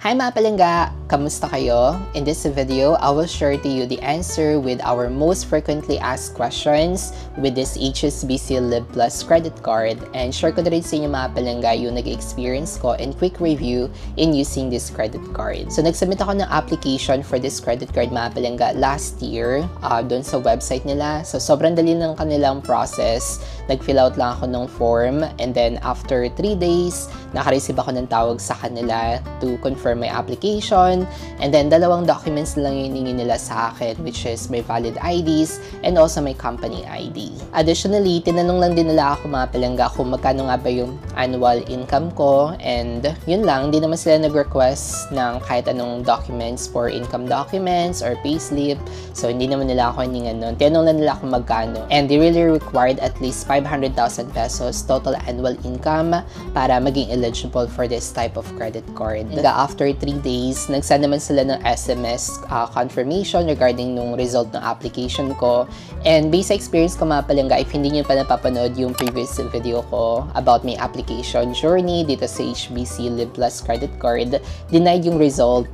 Hi mga palangga! Kamusta kayo? In this video, I will share to you the answer with our most frequently asked questions with this HSBC Live Plus credit card, and share ko na rin sa inyo mga palangga yung nag-experience ko and quick review in using this credit card. So nagsubmit ako ng application for this credit card mga palangga last year doon sa website nila. So sobrang dali ng kanilang process. Nag-fill out lang ako ng form, and then after 3 days, naka-receive ako ng tawag sa kanila to confirm my application, and then 2 documents lang yung hiningi nila sa akin, which is my valid IDs and also my company ID. Additionally, tinanong lang din nila ako mga palangga kung magkano nga ba yung annual income ko, and yun lang, hindi naman sila nag-request ng kahit anong documents for income documents or payslip, so hindi naman nila ako hiningan nun. Tinanong lang nila kung magkano, and they really required at least 500,000 pesos total annual income para maging eligible for this type of credit card. After 3 days, nagsend naman sila ng SMS confirmation regarding nung result ng application ko. And based sa experience ko mga palangga, if hindi nyo pa napapanood yung previous video ko about my application journey dito sa HSBC Live Plus credit card, denied yung result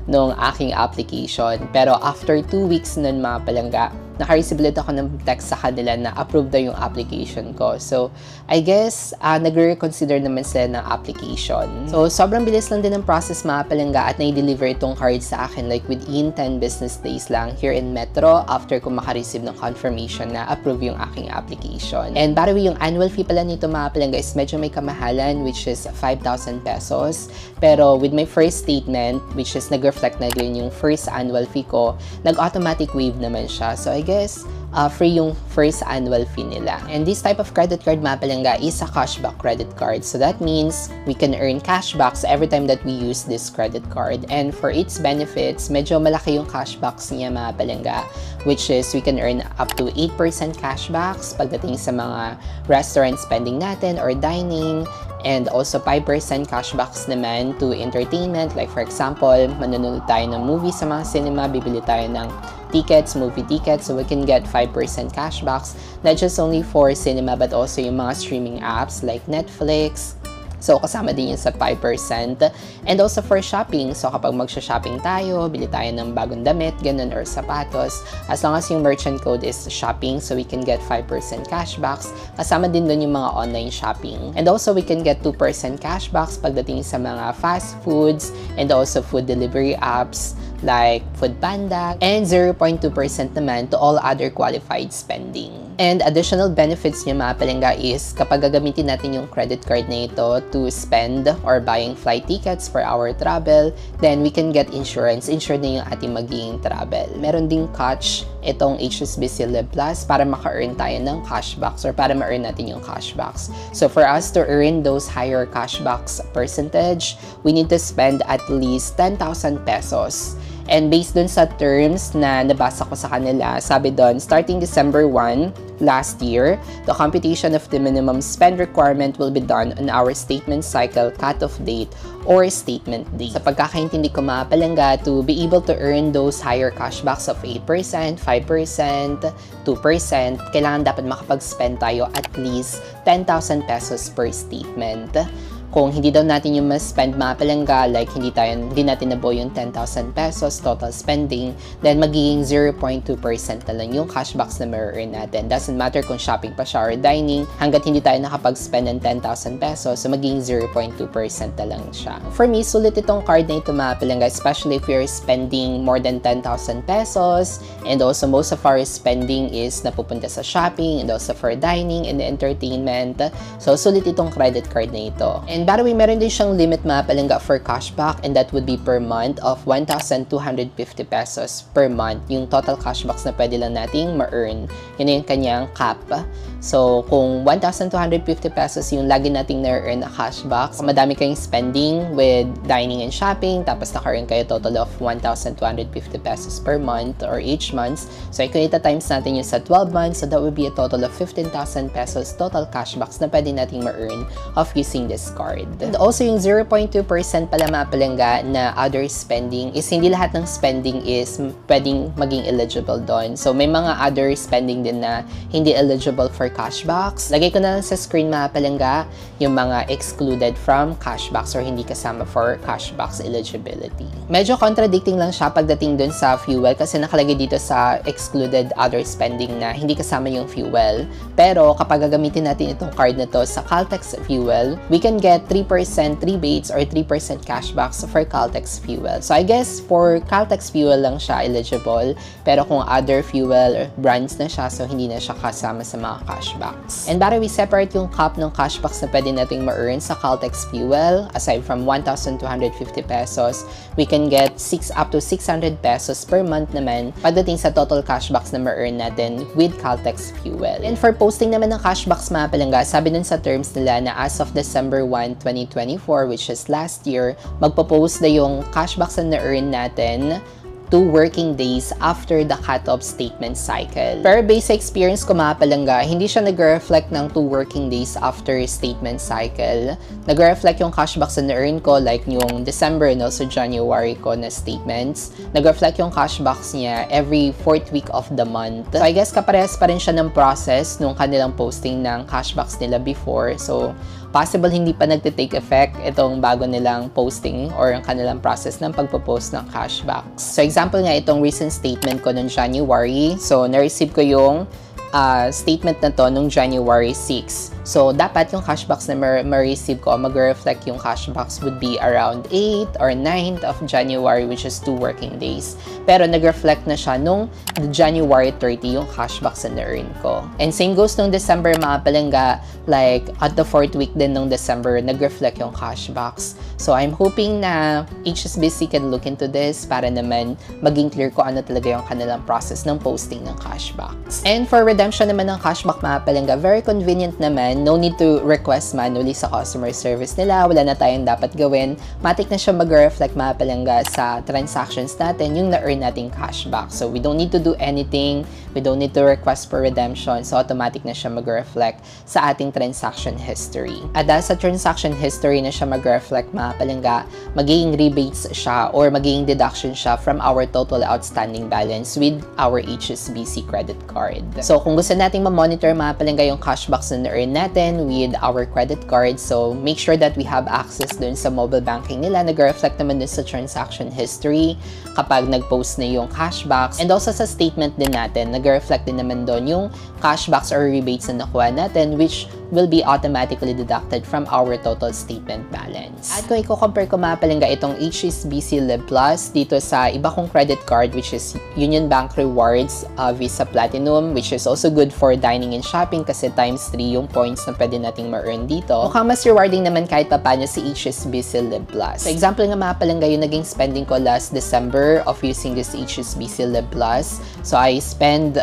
nung aking application. Pero after 2 weeks nun mga palangga, naka-receive ulit ako ng text sa kanila na approved na yung application ko. So, I guess, nag-reconsider naman sila ng application. So, sobrang bilis lang din ang process mga palangga at nai-deliver itong card sa akin like within 10 business days lang here in Metro after ko maka-receive ng confirmation na approve yung aking application. And by the way, yung annual fee pala nito mga palangga is medyo may kamahalan, which is 5,000 pesos. Pero with my first statement, which is nag-reflect na din yung first annual fee ko, nag-automatic waive naman siya. So, I guess, free yung first annual fee nila. And this type of credit card mga palangga is a cashback credit card. So that means we can earn cashbacks every time that we use this credit card. And for its benefits, medyo malaki yung cashbacks niya mga palangga, which is we can earn up to 8% cashbacks pagdating sa mga restaurant spending natin or dining, and also 5% cashbacks naman to entertainment. Like for example, manonood tayo ng movie sa mga cinema, bibili tayo ng tickets, movie tickets, so we can get 5% cashbacks, not just only for cinema but also yung mga streaming apps like Netflix. So, kasama din yun sa 5%. And also for shopping. So, kapag magsha-shopping tayo, bili tayo ng bagong damit, ganun, or sapatos, as long as yung merchant code is shopping, so we can get 5% cashbacks. Kasama din dun yung mga online shopping. And also, we can get 2% cashbacks pagdating sa mga fast foods and also food delivery apps like Foodpanda, and 0.2% naman to all other qualified spending. And additional benefits niya mga palangga is kapag gagamitin natin yung credit card na ito to spend or buying flight tickets for our travel, then we can get insurance. Insured na yung ating magiging travel. Meron ding catch itong HSBC Live Plus para maka-earn tayo ng cashbacks or para ma-earn natin yung cashbacks. So for us to earn those higher cashbacks percentage, we need to spend at least 10,000 pesos. And based dun sa terms na nabasa ko sa kanila, sabi dun, starting December 1 last year, the computation of the minimum spend requirement will be done on our statement cycle cutoff date or statement date. Sa pagkakaintindi ko mga palangga, to be able to earn those higher cashbacks of 8%, 5%, 2%, kailangan dapat makapag-spend tayo at least 10,000 pesos per statement. Kung hindi daw natin yung mas-spend mga palangga, like hindi natin nabuo yung 10,000 pesos total spending, then magiging 0.2% na lang yung cashbacks na ma-earn natin. Doesn't matter kung shopping pa siya or dining, hanggat hindi tayo nakapag-spend ng 10,000 pesos, so magiging 0.2% na lang siya. For me, sulit itong card na ito mga palangga, especially if you're spending more than 10,000 pesos, and also most of our spending is napupunta sa shopping and also for dining and entertainment. So, sulit itong credit card na ito. And by the way, meron din siyang limit mga palangga for cashback, and that would be per month of 1,250 pesos per month. Yung total cashbacks na pwede lang nating ma-earn. Yun yung kanyang cap. So, kung 1,250 pesos yung lagi nating na-earn na cashbacks, madami kayong spending with dining and shopping, tapos naka-earn kayo total of 1,250 pesos per month or each month. So, kung ita-times natin yung sa 12 months, so that would be a total of 15,000 pesos total cashbacks na pwede nating ma-earn of using this card. card. And also yung 0.2% pala mga palangga na other spending is hindi lahat ng spending is pwedeng maging eligible doon. So may mga other spending din na hindi eligible for cashbacks. Lagay ko na lang sa screen mga palangga yung mga excluded from cashbacks or hindi kasama for cashbacks eligibility. Medyo contradicting lang siya pagdating dun sa fuel kasi nakalagay dito sa excluded other spending na hindi kasama yung fuel. Pero kapag gagamitin natin itong card na to sa Caltex fuel, we can get 3% rebates or 3% cashbacks for Caltex fuel. So I guess for Caltex fuel lang siya eligible, pero kung other fuel brands na siya, so hindi na siya kasama sa mga cashbacks. And para we separate yung cap ng cashbacks na pwede nating ma-earn sa Caltex fuel, aside from 1,250 pesos, we can get up to 600 pesos per month naman pagdating sa total cashbacks na ma-earn natin with Caltex fuel. And for posting naman ng cashbacks mga palangga, sabi nun sa terms nila na as of December 1, 2024, which is last year, magpo-post na yung cashbacks na na-earn natin 2 working days after the cut-off statement cycle. Pero basic experience ko mga palangga, hindi siya nag-reflect ng 2 working days after statement cycle. Nag-reflect yung cashbacks na na-earn ko like yung December and also January ko na statements. Nag-reflect yung cashbacks niya every 4th week of the month. So I guess kaparehas pa rin siya ng process nung kanilang posting ng cashbacks nila before. So possible hindi pa nagte-take effect itong bago nilang posting or ang kanilang process ng pagpo-post ng cashbacks. So example nga itong recent statement ko noong January. So na-receive ko yung statement na to nung January 6. So, dapat yung cashbacks na ma-receive ko, mag-reflect yung cashbacks would be around 8 or 9th of January, which is 2 working days. Pero nag-reflect na siya nung January 30 yung cashbacks na na-earn ko. And same goes nung December mga palangga, like at the 4th week din nung December, nag-reflect yung cashbacks. So, I'm hoping na HSBC can look into this para naman maging clear ko ano talaga yung kanilang process ng posting ng cashbacks. And for redemption naman ng cashback mga palangga, very convenient naman. No need to request manually sa customer service nila. Wala na tayong dapat gawin. Matik na siya mag-reflect mga palangga sa transactions natin yung na-earn nating cashback. So, we don't need to do anything. We don't need to request for redemption. So, automatic na siya mag-reflect sa ating transaction history. At dahil sa transaction history na siya mag-reflect mga palangga, magiging rebates siya or magiging deduction siya from our total outstanding balance with our HSBC credit card. So, kung gusto nating ma-monitor mga palangga yung cashbacks na na-earn natin with our credit card, so make sure that we have access dun sa mobile banking nila. Nag-reflect naman dun sa transaction history kapag nag-post na yung cashbacks. And also sa statement din natin, nag-reflect din naman dun yung cashbacks or rebates na nakuha natin, which will be automatically deducted from our total statement balance. At kung i-compare ko mga palangga itong HSBC Live Plus dito sa iba kong credit card, which is Union Bank Rewards Visa Platinum, which is also good for dining and shopping kasi times 3 yung points na pwede nating ma-earn dito. Mukhang mas rewarding naman kahit papaano si HSBC Live Plus. So example nga mga palangga yung naging spending ko last December of using this HSBC Live Plus. So I spend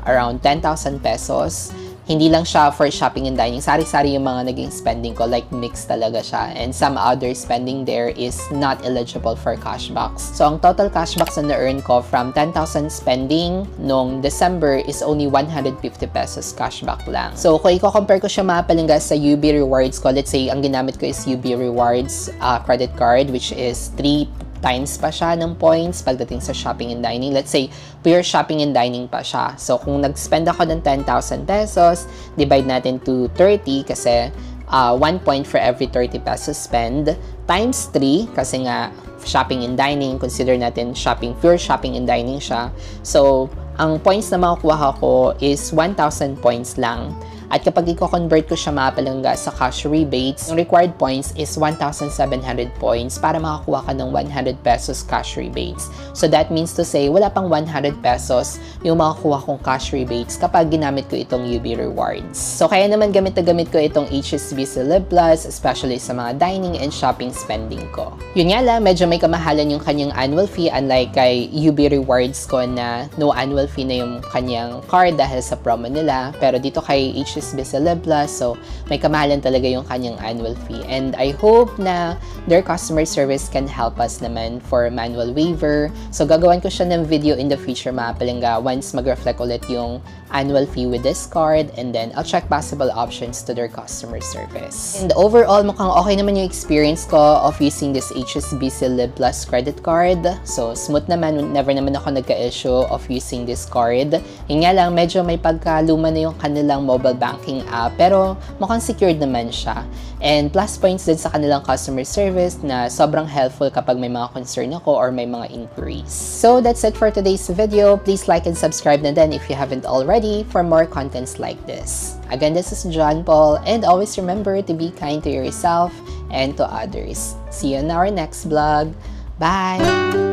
around 10,000 pesos. Hindi lang siya for shopping and dining. Sari-sari yung mga naging spending ko. Like, mix talaga siya. And some other spending there is not eligible for cashbacks. So, ang total cashbacks na na-earn ko from 10,000 spending nung December is only 150 pesos cashback lang. So, kung i-compare ko siya mga palangga sa UB Rewards ko, let's say, ang ginamit ko is UB Rewards credit card, which is 3 times pa siya ng points pagdating sa shopping and dining. Let's say, pure shopping and dining pa siya. So, kung nag-spend ako ng 10,000 pesos, divide natin to 30 kasi 1 point for every 30 pesos spend, times 3 kasi nga shopping and dining, consider natin pure shopping and dining siya. So, ang points na makukuha ko is 1,000 points lang. At kapag i-convert ko siya mga palangga sa cash rebates, yung required points is 1,700 points para makakuha ka ng 100 pesos cash rebates. So that means to say, wala pang 100 pesos yung makakuha kong cash rebates kapag ginamit ko itong UB Rewards. So kaya naman gamit na gamit ko itong HSBC Live Plus, especially sa mga dining and shopping spending ko. Yun nga lang, medyo may kamahalan yung kanyang annual fee, unlike kay UB Rewards ko na no annual fee na yung kanyang card dahil sa promo nila. Pero dito kay HSBC HSBC Live Plus. So, may kamahalan talaga yung kanyang annual fee. And I hope na their customer service can help us naman for manual waiver. So, gagawan ko siya ng video in the future, mga palangga, once mag-reflect ulit yung annual fee with this card, and then I'll check possible options to their customer service. And overall, mukhang okay naman yung experience ko of using this HSBC Live Plus credit card. So, smooth naman. Never naman ako nagka-issue of using this card. Yun nga lang, medyo may pagkaluma na yung kanilang mobile banking app, pero mukhang secured naman siya. And plus points din sa kanilang customer service na sobrang helpful kapag may mga concern ako or may mga inquiries. So, that's it for today's video. Please like and subscribe na din if you haven't already for more contents like this. Again, this is John Paul, and always remember to be kind to yourself and to others. See you in our next vlog. Bye!